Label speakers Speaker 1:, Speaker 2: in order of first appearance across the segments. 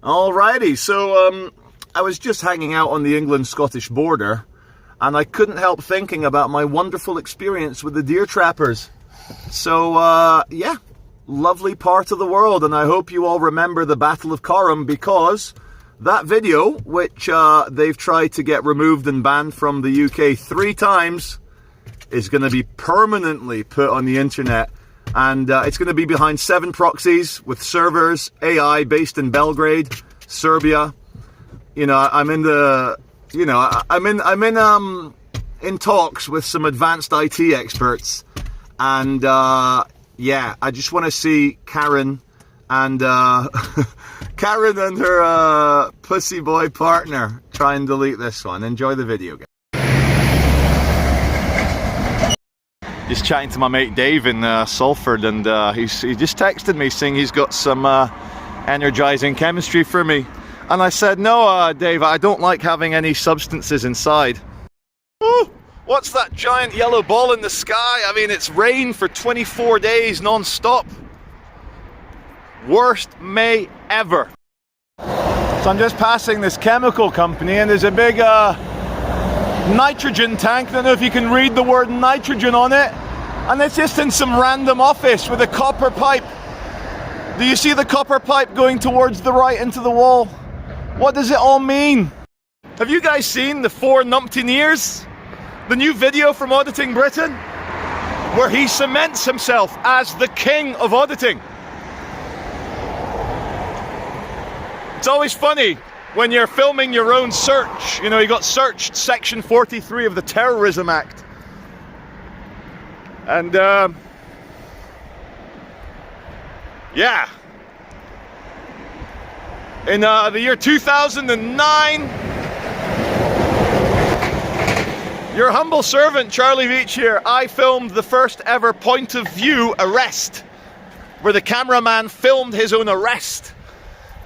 Speaker 1: Alrighty, so I was just hanging out on the England-Scottish border, and I couldn't help thinking about my wonderful experience with the deer trappers. So, yeah, lovely part of the world, and I hope you all remember the Battle of Corham, because that video, which they've tried to get removed and banned from the UK 3 times, is going to be permanently put on the internet. And it's going to be behind 7 proxies with servers, AI based in Belgrade, Serbia. You know, I'm in the, you know, I'm in talks with some advanced IT experts, and yeah, I just want to see Karen and Karen and her pussy boy partner try and delete this one. Enjoy the video, guys. Just chatting to my mate Dave in Salford, and he just texted me saying he's got some energizing chemistry for me. And I said, no, Dave, I don't like having any substances inside. Ooh, what's that giant yellow ball in the sky? I mean, it's rained for 24 days non-stop. Worst May ever. So I'm just passing this chemical company, and there's a big nitrogen tank. I don't know if you can read the word nitrogen on it, and it's just in some random office with a copper pipe. Do you see the copper pipe going towards the right into the wall? What does it all mean? Have you guys seen the 4 Numpty-nears? The new video from Auditing Britain, where he cements himself as the king of auditing. It's always funny when you're filming your own search. You know, you got searched section 43 of the Terrorism Act. And, yeah. In the year 2009, your humble servant, Charlie Veitch here, I filmed the first ever point of view arrest, where the cameraman filmed his own arrest.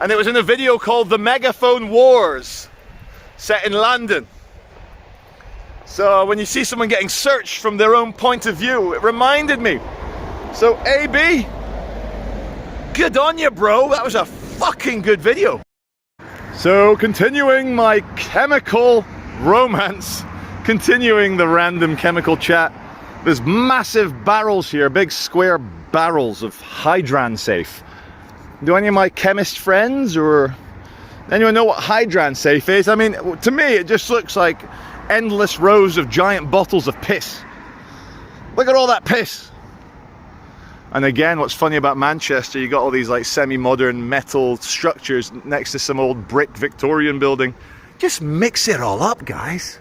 Speaker 1: And it was in a video called The Megaphone Wars, set in London. So when you see someone getting searched from their own point of view, it reminded me. So AB, good on you, bro. That was a fucking good video. So continuing my chemical romance, continuing the random chemical chat, there's massive barrels here, big square barrels of Hydran Safe. Do any of my chemist friends or anyone know what Hydran Safe is? I mean, to me it just looks like endless rows of giant bottles of piss. Look at all that piss. And again, what's funny about Manchester, you got all these like semi-modern metal structures next to some old brick Victorian building. Just mix it all up, guys.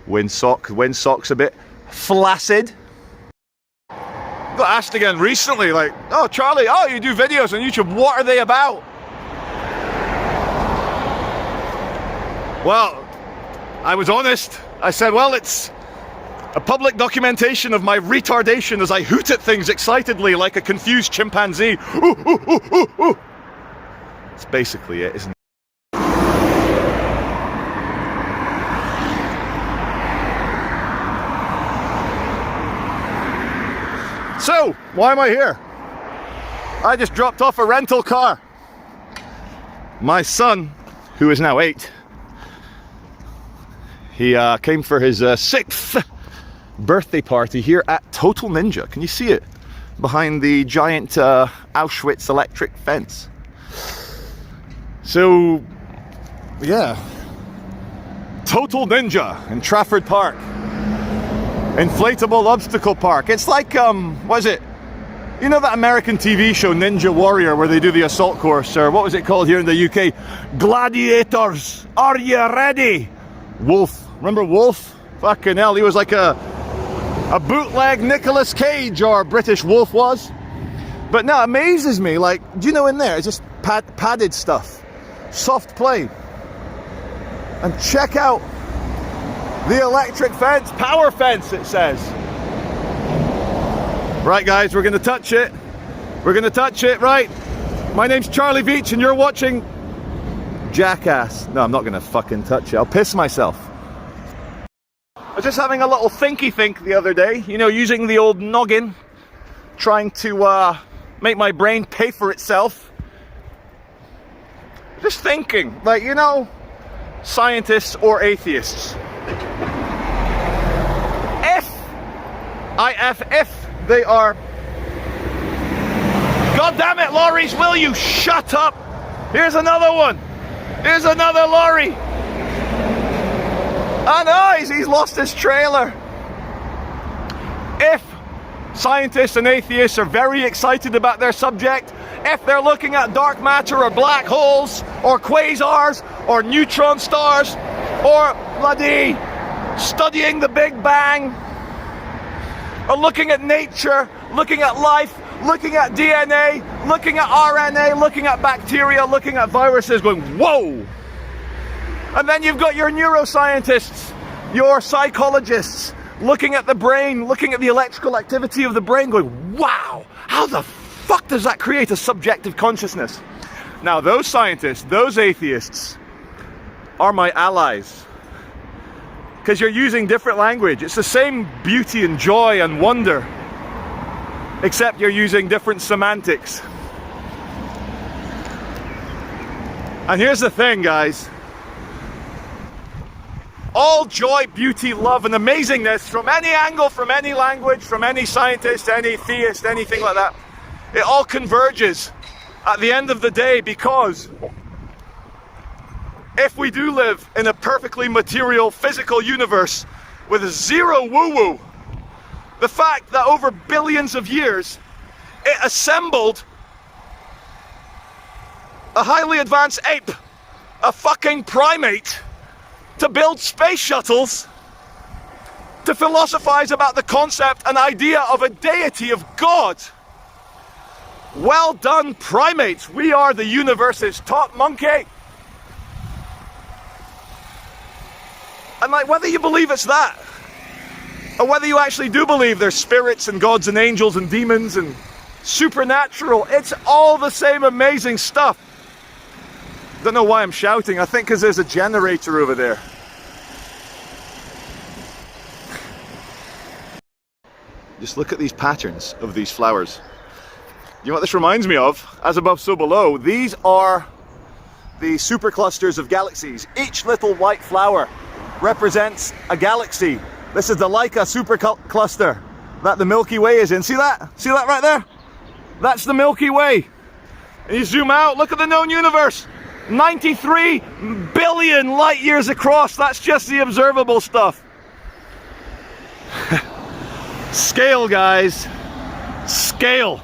Speaker 1: Windsock's a bit flaccid. Got asked again recently, like, oh Charlie, oh you do videos on YouTube, what are they about? Well, I was honest. I said, well, it's a public documentation of my retardation as I hoot at things excitedly like a confused chimpanzee. Ooh, ooh, ooh, ooh, ooh. That's basically it, isn't it? So, why am I here? I just dropped off a rental car. My son, who is now 8, he came for his 6th birthday party here at Total Ninja. Can you see it? Behind the giant Auschwitz electric fence. So, yeah. Total Ninja in Trafford Park. Inflatable obstacle park. It's like, what is it? You know that American TV show Ninja Warrior where they do the assault course, or what was it called here in the UK? Gladiators, are you ready? Wolf, remember Wolf? Fucking hell, he was like a bootleg Nicolas Cage, or British Wolf was. But no, it amazes me, like, do you know in there, it's just padded stuff. Soft play. And check out the electric fence, power fence it says. Right guys, we're gonna touch it. We're gonna touch it, right? My name's Charlie Veitch and you're watching Jackass. No, I'm not gonna fucking touch it, I'll piss myself. I was just having a little thinky think the other day, you know, using the old noggin, trying to make my brain pay for itself. Just thinking, like, you know, scientists or atheists. If they are... God damn it, lorries, will you shut up? Here's another one. Here's another lorry. Oh no, he's lost his trailer. If scientists and atheists are very excited about their subject, if they're looking at dark matter or black holes or quasars or neutron stars or bloody studying the Big Bang or looking at nature, looking at life, looking at DNA, looking at RNA, looking at bacteria, looking at viruses, going, whoa! And then you've got your neuroscientists, your psychologists, looking at the brain, looking at the electrical activity of the brain, going, wow! How the fuck does that create a subjective consciousness? Now, those scientists, those atheists, are my allies. Because you're using different language. It's the same beauty and joy and wonder, except you're using different semantics. And here's the thing, guys. All joy, beauty, love, and amazingness from any angle, from any language, from any scientist, any theist, anything like that, it all converges at the end of the day, because if we do live in a perfectly material, physical universe with zero woo-woo, the fact that over billions of years it assembled a highly advanced ape, a fucking primate, to build space shuttles, to philosophize about the concept and idea of a deity, of God. Well done, primates. We are the universe's top monkey. And like, whether you believe it's that, or whether you actually do believe there's spirits and gods and angels and demons and supernatural, it's all the same amazing stuff. Don't know why I'm shouting. I think because there's a generator over there. Just look at these patterns of these flowers. You know what this reminds me of? As above, so below. These are the superclusters of galaxies. Each little white flower represents a galaxy. This is the Laika supercluster that the Milky Way is in. See that? See that right there? That's the Milky Way. And you zoom out, look at the known universe. 93 billion light years across. That's just the observable stuff. Scale, guys. Scale.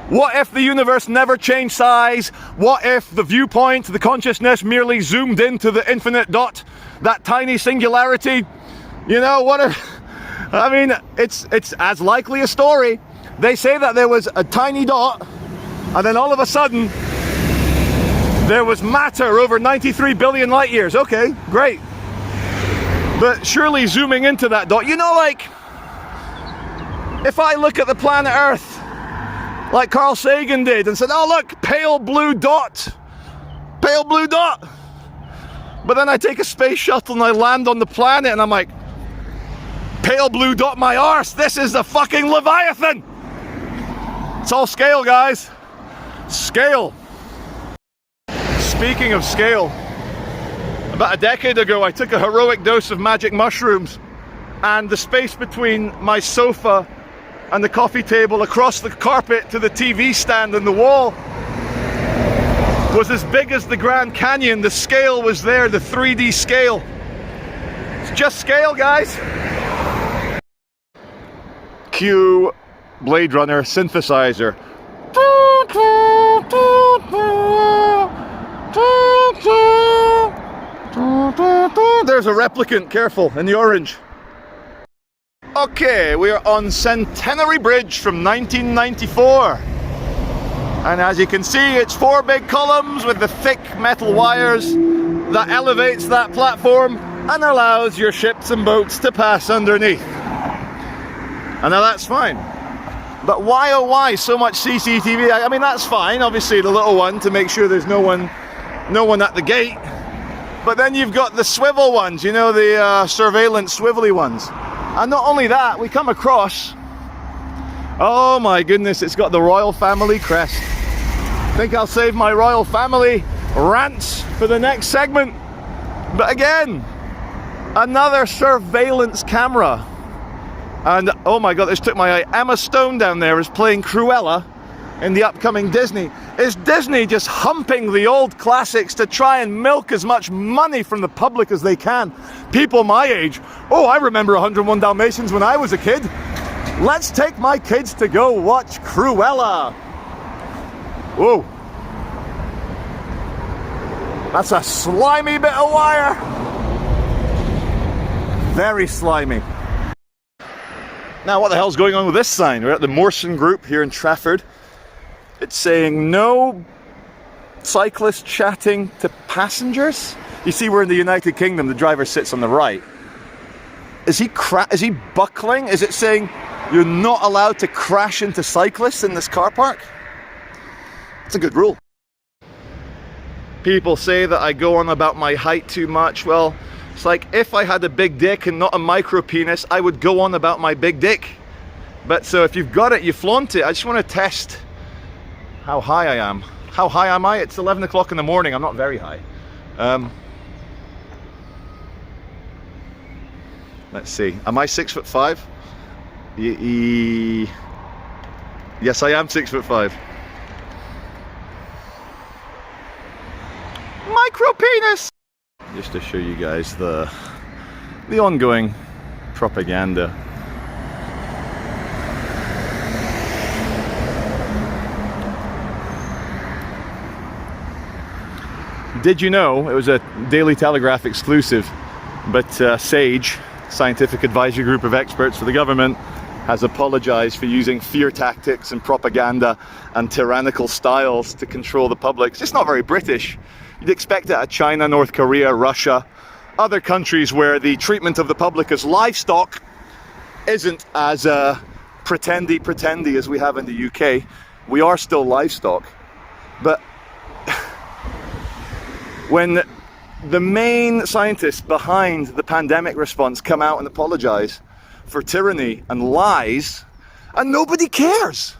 Speaker 1: What if the universe never changed size? What if the viewpoint, the consciousness merely zoomed into the infinite dot, that tiny singularity? You know, what if, I mean, it's as likely a story. They say that there was a tiny dot, and then all of a sudden, there was matter over 93 billion light years. Okay, great. But surely zooming into that dot, you know, like, if I look at the planet Earth, like Carl Sagan did, and said, oh look, pale blue dot. Pale blue dot. But then I take a space shuttle and I land on the planet and I'm like, pale blue dot my arse, this is the fucking Leviathan. It's all scale, guys. Scale. Speaking of scale, about a decade ago I took a heroic dose of magic mushrooms, and the space between my sofa and the coffee table, across the carpet to the TV stand and the wall, was as big as the Grand Canyon. The scale was there, the 3D scale. It's just scale, guys. Cue Blade Runner synthesizer. There's a replicant, careful, in the orange. Okay, we are on Centenary Bridge from 1994. And as you can see, it's 4 big columns with the thick metal wires that elevates that platform and allows your ships and boats to pass underneath. And now that's fine. But why, oh why, so much CCTV? I mean, that's fine, obviously the little one to make sure there's no one at the gate. But then you've got the swivel ones, you know, the surveillance swivelly ones. And not only that, we come across, oh my goodness, it's got the royal family crest. think I'll save my royal family rants for the next segment. But again, another surveillance camera. And oh my god, this took my eye. Emma Stone down there is playing Cruella in the upcoming Disney. Is Disney just humping the old classics to try and milk as much money from the public as they can? People my age, oh, I remember 101 Dalmatians when I was a kid. Let's take my kids to go watch Cruella. Whoa. That's a slimy bit of wire. Very slimy. Now, what the hell's going on with this sign? We're at the Morrison group here in Trafford. It's saying no cyclist chatting to passengers. You see, we're in the United Kingdom. The driver sits on the right. Is he buckling? Is it saying you're not allowed to crash into cyclists in this car park? It's a good rule. People say that I go on about my height too much. Well, it's like if I had a big dick and not a micro penis, I would go on about my big dick. But so if you've got it, you flaunt it. I just want to test how high I am. How high am I? It's 11 o'clock in the morning. I'm not very high. Let's see. Am I 6'5"? Yes, I am 6'5". Micro penis! Just to show you guys the ongoing propaganda. Did you know, it was a Daily Telegraph exclusive, but SAGE, Scientific Advisory Group of Experts for the government, has apologized for using fear tactics and propaganda and tyrannical styles to control the public. It's just not very British. You'd expect it at China, North Korea, Russia, other countries where the treatment of the public as livestock isn't as pretendy as we have in the UK. We are still livestock. But when the main scientists behind the pandemic response come out and apologize for tyranny and lies, and nobody cares,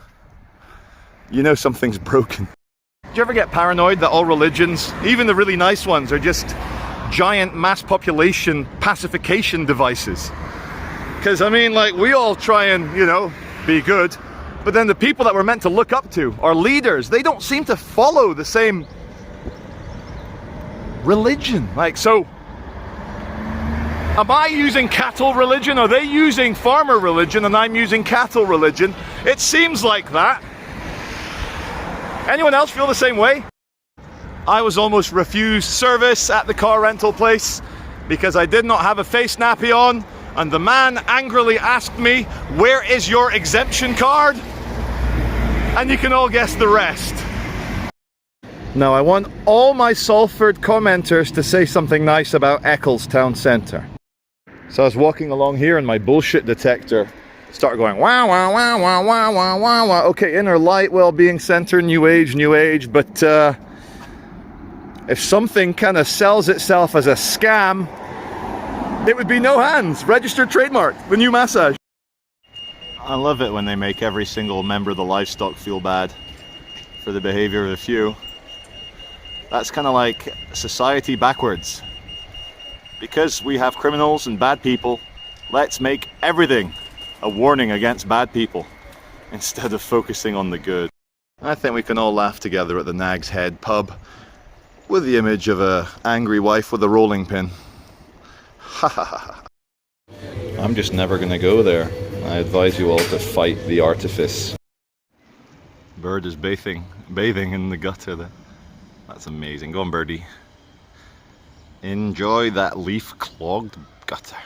Speaker 1: you know something's broken. Do you ever get paranoid that all religions, even the really nice ones, are just giant mass population pacification devices? Because I mean, like, we all try and, you know, be good, but then the people that we're meant to look up to, our leaders, they don't seem to follow the same religion. Like, so am I using cattle religion? Are they using farmer religion and I'm using cattle religion? It seems like that. Anyone else feel the same way? I was almost refused service at the car rental place because I did not have a face nappy on, and the man angrily asked me, "Where is your exemption card?" And you can all guess the rest. Now I want all my Salford commenters to say something nice about Eccles town centre. So I was walking along here and my bullshit detector started going wow, wow, wow, wow, wow, wow, wow, wow. Okay, inner light, well-being centre, new age, but if something kind of sells itself as a scam, it would be no hands, registered trademark, the new massage. I love it when they make every single member of the livestock feel bad for the behaviour of a few. That's kind of like society backwards. Because we have criminals and bad people, let's make everything a warning against bad people instead of focusing on the good. I think we can all laugh together at the Nag's Head pub with the image of an angry wife with a rolling pin. Ha ha ha. I'm just never going to go there. I advise you all to fight the artifice. Bird is bathing in the gutter there. That's amazing. Go on, birdie. Enjoy that leaf-clogged gutter.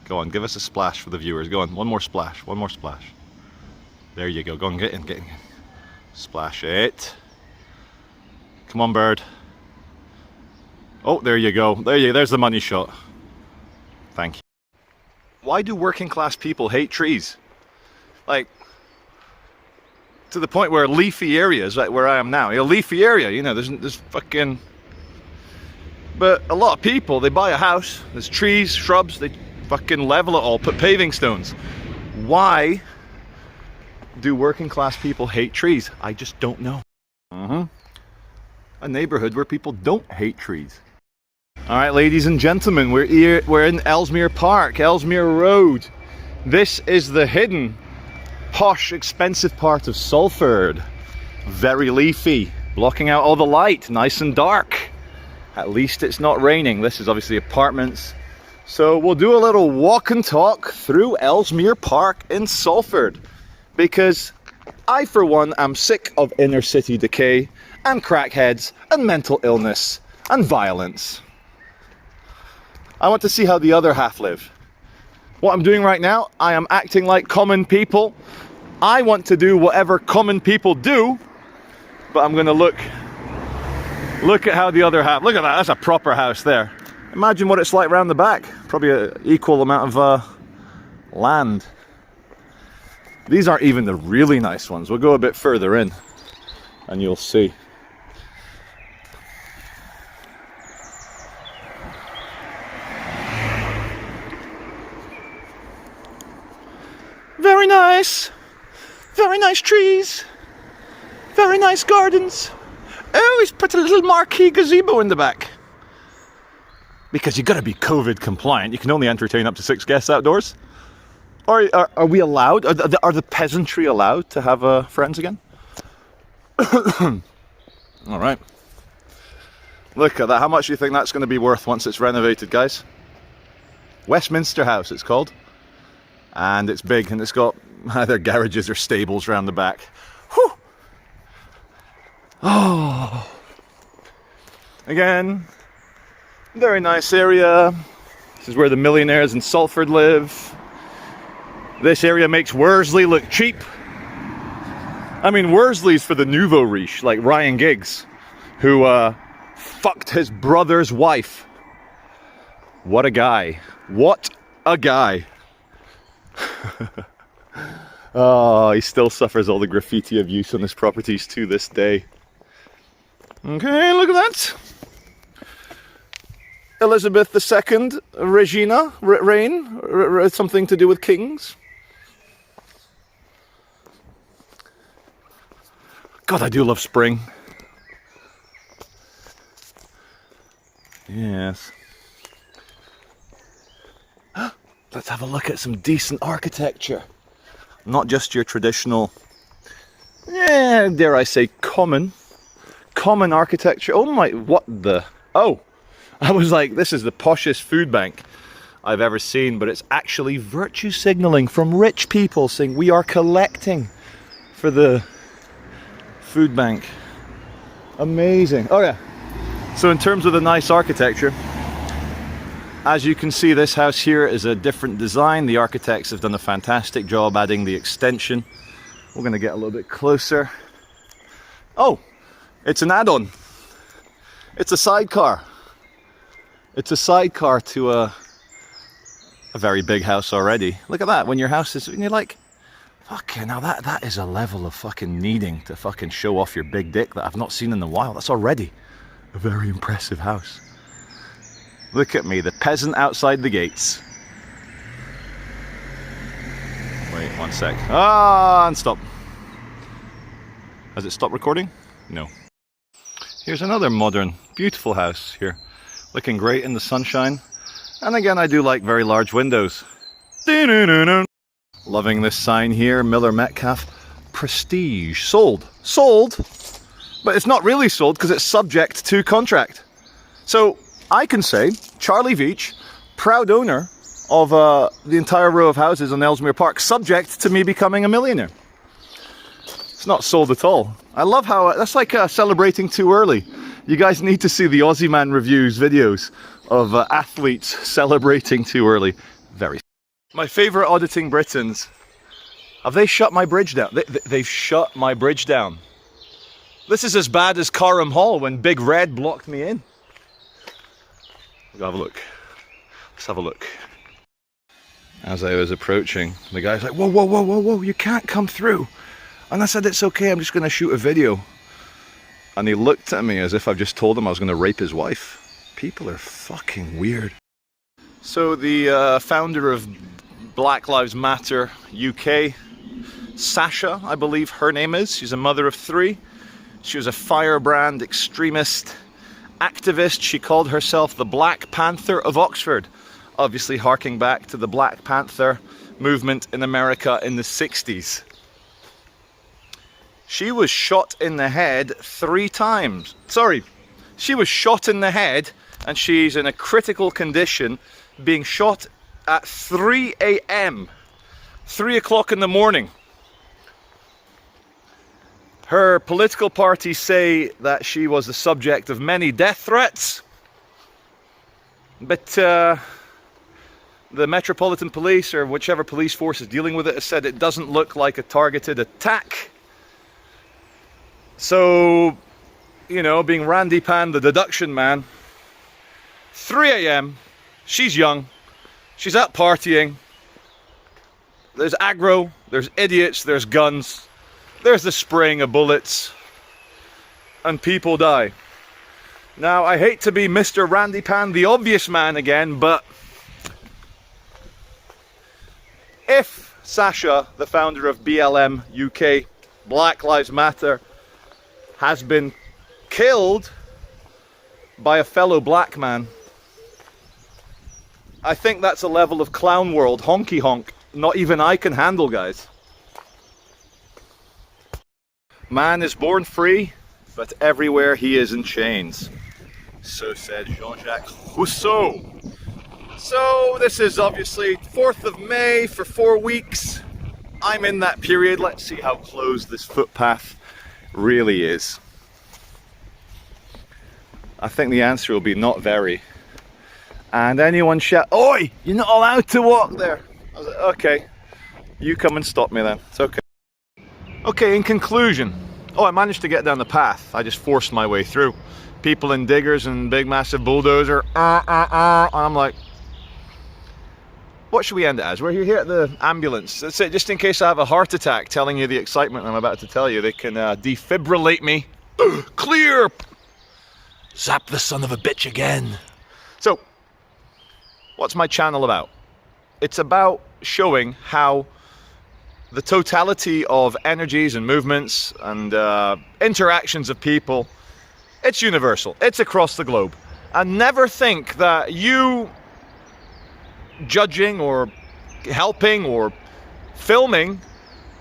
Speaker 1: Go on, give us a splash for the viewers. Go on, one more splash, one more splash. There you go. Go on, get in, get in. Splash it. Come on, bird. Oh, there you go. There's the money shot. Thank you. Why do working class people hate trees? Like, to the point where leafy areas, like where I am now, a leafy area, you know, there's fucking... But a lot of people, they buy a house, there's trees, shrubs, they fucking level it all, put paving stones. Why do working class people hate trees? I just don't know. A neighborhood where people don't hate trees. All right, ladies and gentlemen, we're in Ellesmere Park, Ellesmere Road. This is the hidden, posh, expensive part of Salford. Very leafy, blocking out all the light, nice and dark. At least it's not raining. This is obviously apartments. So we'll do a little walk and talk through Ellesmere Park in Salford. Because I, for one, am sick of inner city decay and crackheads and mental illness and violence. I want to see how the other half live. What I'm doing right now, I am acting like common people. I want to do whatever common people do, but I'm gonna look at how the other half, look at that, that's a proper house there. Imagine what it's like around the back. Probably an equal amount of land. These aren't even the really nice ones. We'll go a bit further in and you'll see. Very nice. Very nice trees. Very nice gardens. Oh, he's put a little marquee gazebo in the back. Because you've got to be COVID compliant. You can only entertain up to 6 guests outdoors. Or are we allowed? Are the peasantry allowed to have friends again? All right. Look at that. How much do you think that's going to be worth once it's renovated, guys? Westminster House, it's called. And it's big, and it's got either garages or stables around the back. Whew. Oh. Again, very nice area. This is where the millionaires in Salford live. This area makes Worsley look cheap. I mean, Worsley's for the nouveau riche, like Ryan Giggs, who fucked his brother's wife. What a guy. What a guy. Oh, he still suffers all the graffiti abuse on his properties to this day. Okay, look at that. Elizabeth II, Regina, reign, something to do with kings. God, I do love spring. Yes. Let's have a look at some decent architecture. Not just your traditional, dare I say, common architecture. Oh my, what the, oh. I was like, this is the poshest food bank I've ever seen, but it's actually virtue signaling from rich people saying we are collecting for the food bank. Amazing. Oh yeah. So in terms of the nice architecture, as you can see, this house here is a different design. The architects have done a fantastic job adding the extension. We're going to get a little bit closer. Oh, it's an add-on. It's a sidecar. It's a sidecar to a very big house already. Look at that. When your house is, and you're like, fucking now that is a level of fucking needing to fucking show off your big dick that I've not seen in a while. That's already a very impressive house. Look at me, the peasant outside the gates. Wait, 1 sec. Ah, and stop. Has it stopped recording? No. Here's another modern, beautiful house here. Looking great in the sunshine. And again, I do like very large windows. Loving this sign here, Miller Metcalf. Prestige. Sold. Sold, but it's not really sold because it's subject to contract. So I can say, Charlie Veitch, proud owner of the entire row of houses on Ellesmere Park, subject to me becoming a millionaire. It's not sold at all. I love how, that's like celebrating too early. You guys need to see the Aussie Man Reviews videos of athletes celebrating too early. Very. My favourite auditing Britons. Have they shut my bridge down? They've shut my bridge down. This is as bad as Carham Hall when Big Red blocked me in. Let's have a look. Let's have a look. As I was approaching, the guy's like, whoa, whoa, whoa, whoa, whoa, you can't come through. And I said, it's okay, I'm just going to shoot a video. And he looked at me as if I've just told him I was going to rape his wife. People are fucking weird. So the founder of Black Lives Matter UK Sasha, I believe her name is. She's a mother of 3. She was a firebrand extremist activist. She called herself the Black Panther of Oxford, obviously harking back to the Black Panther movement in America in the 60s. She was shot in the head 3 times. Sorry, she was shot in the head and she's in a critical condition, being shot at 3 a.m. 3 o'clock in the morning. Her political parties say that she was the subject of many death threats, but the Metropolitan Police, or whichever police force is dealing with it, has said it doesn't look like a targeted attack. So, you know, being Randy Pan, the deduction man, 3 a.m, she's young, she's out partying, there's aggro, there's idiots, there's guns, there's the spraying of bullets, and people die. Now, I hate to be Mr. Randy Pan, the obvious man again, but if Sasha, the founder of BLM UK, Black Lives Matter, has been killed by a fellow black man, I think that's a level of clown world, honky honk, not even I can handle, guys. Man is born free, but everywhere he is in chains. So said Jean-Jacques Rousseau. So this is obviously 4th of May for 4 weeks. I'm in that period. Let's see how closed this footpath really is. I think the answer will be not very. And anyone shout, "Oi, you're not allowed to walk there." I was like, okay, you come and stop me then. It's okay. Okay, in conclusion, I managed to get down the path. I just forced my way through. People in diggers and big massive bulldozer, and I'm like, what should we end it as? We're here at the ambulance. That's it, just in case I have a heart attack, telling you the excitement I'm about to tell you. They can defibrillate me. Clear! Zap the son of a bitch again. So, what's my channel about? It's about showing how the totality of energies and movements and interactions of people, it's universal, it's across the globe. And never think that you judging or helping or filming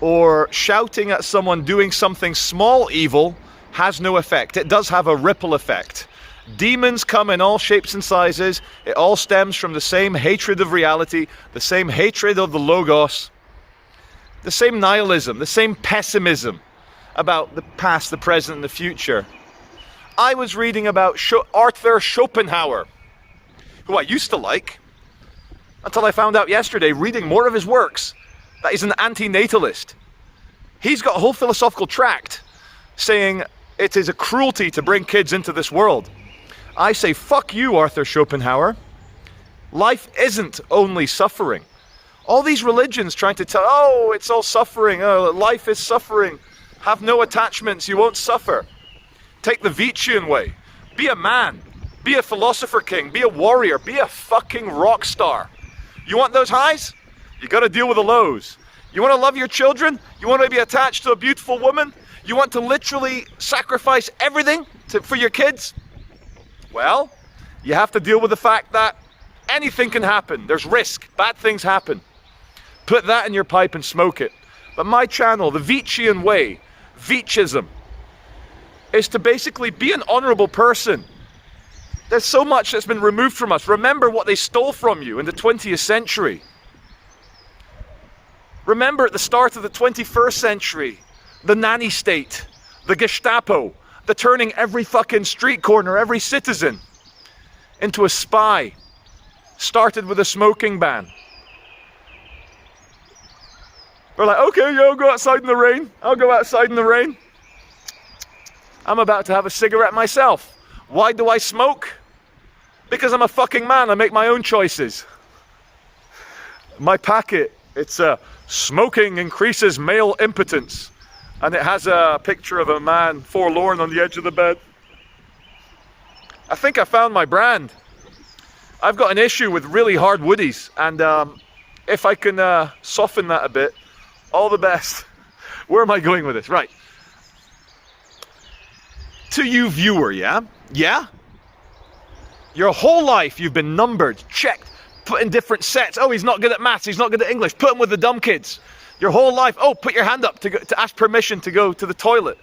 Speaker 1: or shouting at someone doing something small evil has no effect. It does have a ripple effect. Demons come in all shapes and sizes. It all stems from the same hatred of reality, the same hatred of the Logos, the same nihilism, the same pessimism about the past, the present, and the future. I was reading about Arthur Schopenhauer, who I used to like, until I found out yesterday, reading more of his works, that he's an anti-natalist. He's got a whole philosophical tract saying it is a cruelty to bring kids into this world. I say, fuck you, Arthur Schopenhauer. Life isn't only suffering. All these religions trying to tell, oh, it's all suffering, oh, life is suffering. Have no attachments, you won't suffer. Take the Veitchian way. Be a man. Be a philosopher king. Be a warrior. Be a fucking rock star. You want those highs? You gotta deal with the lows. You wanna love your children? You wanna be attached to a beautiful woman? You want to literally sacrifice everything for your kids? Well, you have to deal with the fact that anything can happen. There's risk. Bad things happen. Put that in your pipe and smoke it. But my channel, the Veitchian way, Veitchism, is to basically be an honorable person. There's so much that's been removed from us. Remember what they stole from you in the 20th century. Remember at the start of the 21st century, the nanny state, the Gestapo, the turning every fucking street corner, every citizen into a spy. Started with a smoking ban. We're like, okay, yeah, I'll go outside in the rain. I'll go outside in the rain. I'm about to have a cigarette myself. Why do I smoke? Because I'm a fucking man. I make my own choices. My packet, it's smoking increases male impotence. And it has a picture of a man forlorn on the edge of the bed. I think I found my brand. I've got an issue with really hard woodies, and if I can soften that a bit, all the best. Where am I going with this? Right. To you viewer, yeah? Yeah? Your whole life you've been numbered, checked, put in different sets. Oh, he's not good at maths, he's not good at English. Put him with the dumb kids. Your whole life, oh, put your hand up to ask permission to go to the toilet.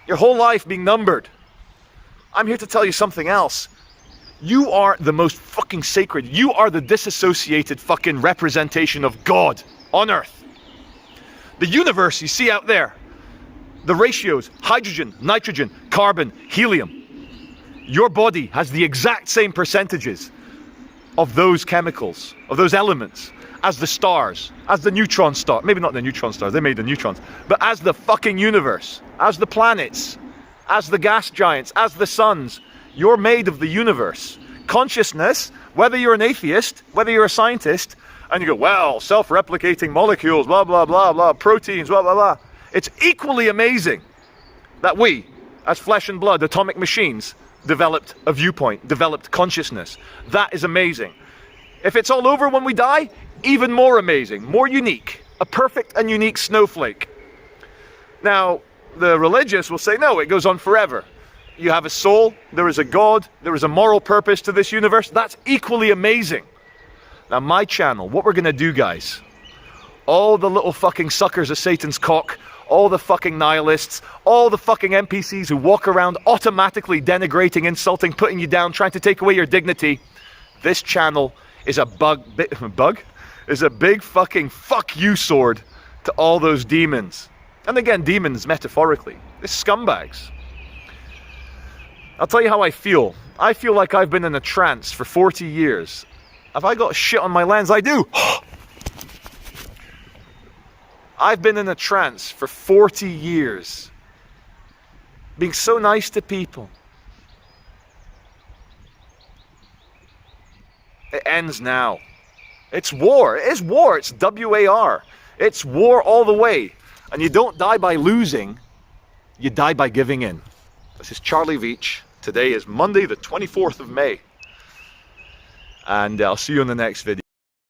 Speaker 1: Your whole life being numbered. I'm here to tell you something else. You are the most fucking sacred. You are the disassociated fucking representation of God on earth. The universe you see out there, the ratios, hydrogen, nitrogen, carbon, helium. Your body has the exact same percentages of those chemicals, of those elements, as the stars, as the neutron star. Maybe not the neutron stars, they made the neutrons. But as the fucking universe, as the planets, as the gas giants, as the suns. You're made of the universe. Consciousness, whether you're an atheist, whether you're a scientist, and you go, well, self-replicating molecules, blah, blah, blah, blah, proteins, blah, blah, blah. It's equally amazing that we, as flesh and blood, atomic machines, developed a viewpoint, developed consciousness. That is amazing. If it's all over when we die, even more amazing, more unique, a perfect and unique snowflake. Now, the religious will say, no, it goes on forever. You have a soul, there is a God, there is a moral purpose to this universe. That's equally amazing. Now, my channel, what we're going to do, guys, all the little fucking suckers of Satan's cock, all the fucking nihilists, all the fucking NPCs who walk around automatically denigrating, insulting, putting you down, trying to take away your dignity, this channel is a is a big fucking fuck you sword to all those demons. And again, demons metaphorically. They're scumbags. I'll tell you how I feel. I feel like I've been in a trance for 40 years. Have I got shit on my lens? I do. I've been in a trance for 40 years. Being so nice to people. It ends now. It's war. It is war. It's WAR. It's war all the way. And you don't die by losing. You die by giving in. This is Charlie Veitch. Today is Monday, the 24th of May. And I'll see you in the next video.